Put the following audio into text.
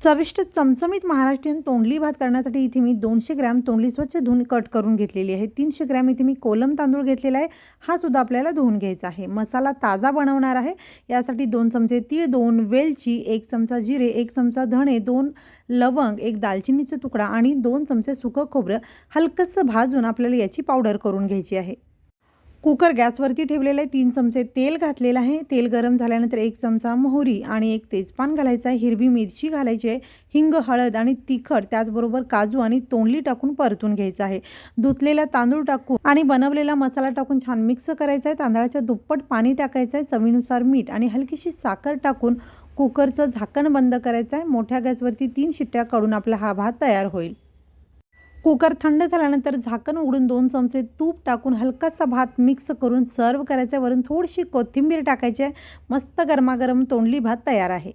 चविष्ट चमचमीत महाराष्ट्रीयन तोंडली भात करण्यासाठी इथे मी 200 ग्रॅम तोंडली स्वच्छ धुवून कट करून घेतलेली आहे। 300 ग्रॅम इथे मी कोलम तांदूळ घेतलेला आहे, हा सुद्धा आपल्याला धुवून घ्यायचा आहे। मसाला ताजा बनवणार आहे, यासाठी 2 चमचे तीळ, 2 वेलची, 1 चमचा जिरे, 1 चमचा धणे, 2 लवंग, 1 दालचिनीचा तुकडा आणि 2 चमचे सुकं खोबरं हलकंसं भाजून आपल्याला याची पावडर करून घ्यायची आहे। कुकर गॅसवरती ठेवलेला आहे, 3 चमचे तेल घातलेलं आहे। तेल गरम झाल्यानंतर 1 चमचा मोहरी आणि 1 तेजपान घालायचं आहे, हिरवी मिरची घालायची आहे, हिंग, हळद आणि तिखट, त्याचबरोबर काजू आणि तोंडली टाकून परतून घ्यायचं आहे। धुतलेला तांदूळ टाकून आणि बनवलेला मसाला टाकून छान मिक्स करायचा आहे। तांदळाच्या दुप्पट पाणी टाकायचं आहे, चवीनुसार मीठ आणि हलकीशी साखर टाकून कुकरचं झाकण बंद करायचं आहे। मोठ्या गॅसवरती 3 शिट्ट्या काढून आपला हा भात तयार होईल। कुकर थंड झाल्यानंतर झाकण उघडून 2 चमचे तूप टाकून हलकासा भात मिक्स करून सर्व करायचा। वरून थोडीशी कोथिंबीर टाकायची आहे। मस्त गरमागरम तोंडली भात तयार आहे।